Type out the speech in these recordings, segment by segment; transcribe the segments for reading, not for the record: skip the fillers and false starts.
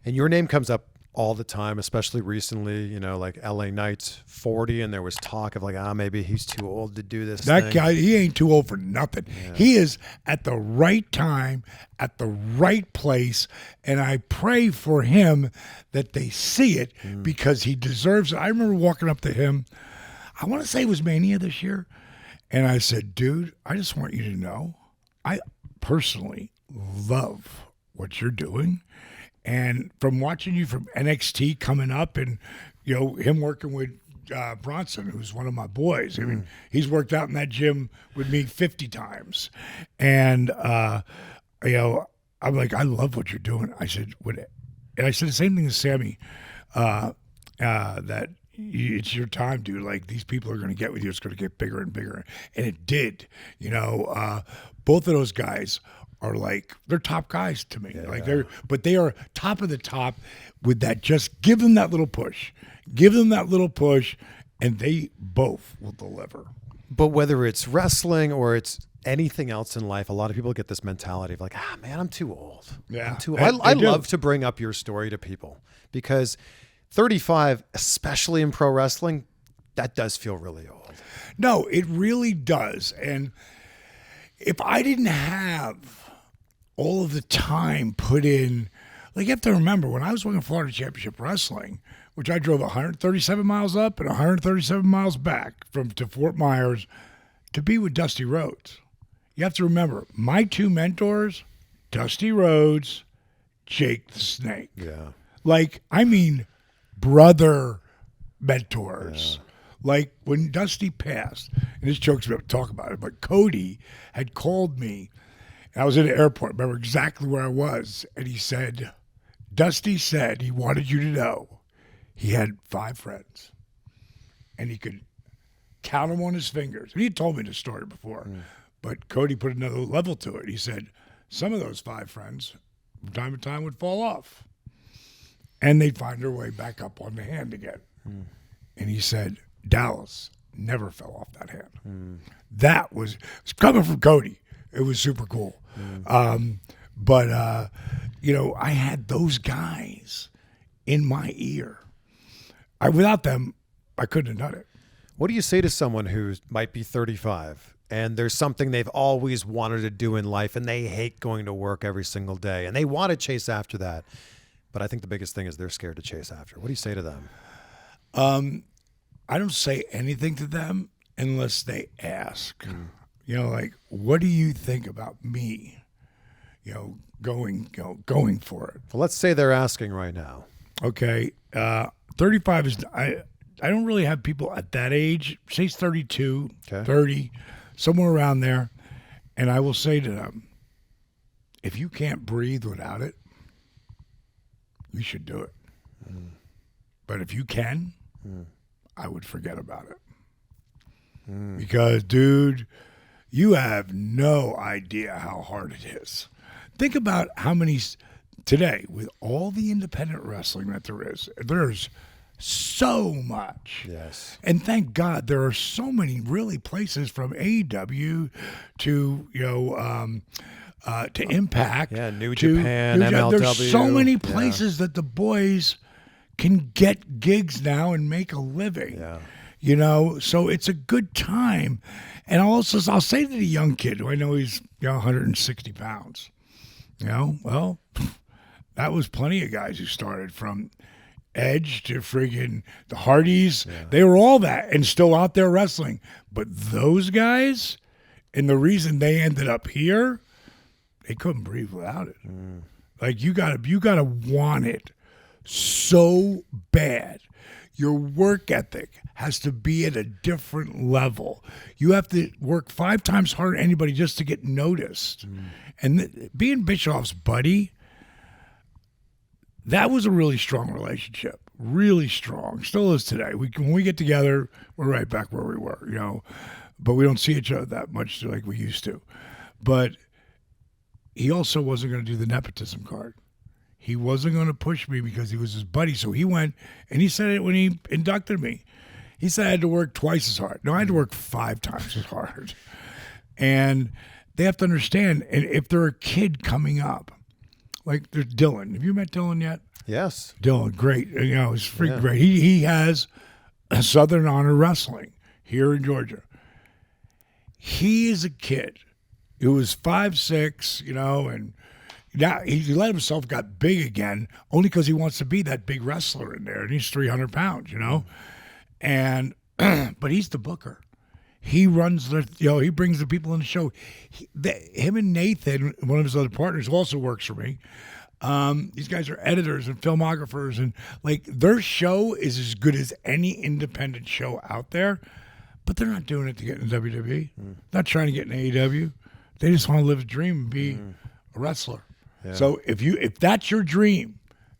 And your name comes up all the time, especially recently, like LA Knight's 40, and there was talk of maybe he's too old to do this That thing. guy, he ain't too old for nothing. Yeah. He is at the right time, at the right place, and I pray for him that they see it because he deserves it. I remember walking up to him, I want to say it was Mania this year, and I said, dude, I just want you to know, I personally love what you're doing. And from watching you from NXT coming up and, him working with Bronson, who's one of my boys. I mean, he's worked out in that gym with me 50 times. And, I'm like, I love what you're doing. I said, and I said the same thing to Sammy, that it's your time, dude. Like, these people are going to get with you. It's going to get bigger and bigger. And it did. Both of those guys are they're top guys to me. Yeah. But they are top of the top with that. Just give them that little push. Give them that little push, and they both will deliver. But whether it's wrestling or it's anything else in life, a lot of people get this mentality of man, I'm too old. Yeah. I'm too old. I love to bring up your story to people because 35, especially in pro wrestling, that does feel really old. No, it really does. And if I didn't have all of the time put in, you have to remember, when I was working Florida Championship Wrestling, which I drove 137 miles up and 137 miles back to Fort Myers to be with Dusty Rhodes. You have to remember, my two mentors, Dusty Rhodes, Jake the Snake. Yeah. Brother mentors. Yeah. When Dusty passed, and this joke's about to talk about it, but Cody had called me. I was in the airport, remember exactly where I was, and he said, Dusty said he wanted you to know he had 5 friends, and he could count them on his fingers. And he had told me this story before, but Cody put another level to it. He said some of those 5 friends, from time to time, would fall off, and they'd find their way back up on the hand again. And he said, Dallas never fell off that hand. That was coming from Cody. It was super cool. But I had those guys in my ear. Without them, I couldn't have done it. What do you say to someone who might be 35 and there's something they've always wanted to do in life and they hate going to work every single day and they want to chase after that? But I think the biggest thing is they're scared to chase after. What do you say to them? I don't say anything to them unless they ask. What do you think about me? Going for it. Well, let's say they're asking right now. Okay, 35 is I don't really have people at that age. Say 32, 30, somewhere around there, and I will say to them, if you can't breathe without it, you should do it. But if you can, I would forget about it. Because, dude, you have no idea how hard it is. Think about how many, today, with all the independent wrestling that there's so much. Yes. And thank God there are so many really places from AEW to, to Impact. Yeah, New Japan, MLW. There's so many places that the boys can get gigs now and make a living. Yeah. So it's a good time. And I'll say to the young kid, who I know he's 160 pounds, well, that was plenty of guys who started from Edge to friggin' the Hardys. Yeah. They were all that and still out there wrestling. But those guys, and the reason they ended up here, they couldn't breathe without it. You gotta want it so bad. Your work ethic has to be at a different level. You have to work 5 times harder than anybody just to get noticed. And being Bischoff's buddy, that was a really strong relationship. Really strong. Still is today. When we get together, we're right back where we were, But we don't see each other that much like we used to. But he also wasn't going to do the nepotism card. He wasn't going to push me because he was his buddy. So he went, and he said it when he inducted me. He said I had to work twice as hard. No, I had to work 5 times as hard. And they have to understand, and if they're a kid coming up, Like there's Dylan. Have you met Dylan yet? Yes. Dylan, great. He's freaking great. He has a Southern Honor Wrestling here in Georgia. He is a kid who was 5'6", and now he let himself got big again only because he wants to be that big wrestler in there, and he's 300 pounds, and but he's the booker. He runs the, he brings the people in the show. Him and Nathan, one of his other partners, who also works for me. These guys are editors and filmographers, and like their show is as good as any independent show out there. But they're not doing it to get in WWE. Not trying to get in AEW. They just want to live a dream and be a wrestler. Yeah. So if that's your dream,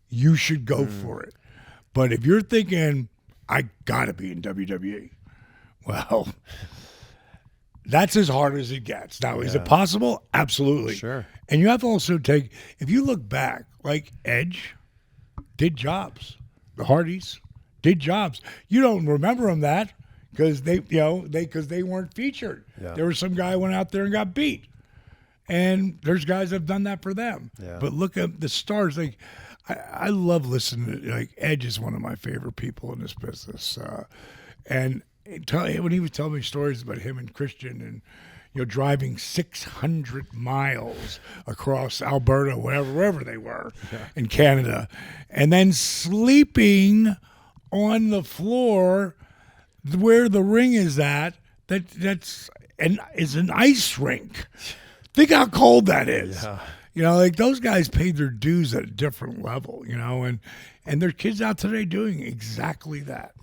you should go for it. But if you're thinking, I gotta be in WWE, well, that's as hard as it gets. Now, is it possible? Absolutely. Sure. And you have to also if you look back, like Edge did jobs. The Hardys did jobs. You don't remember them that because they weren't featured. Yeah. There was some guy who went out there and got beat. And there's guys that have done that for them. Yeah. But look at the stars. Like I love listening to Edge is one of my favorite people in this business. And when he was telling me stories about him and Christian and driving 600 miles across Alberta, wherever they were in Canada, and then sleeping on the floor where the ring is that's an ice rink. Think how cold that is. Yeah. Those guys paid their dues at a different level, and there's kids out today doing exactly that.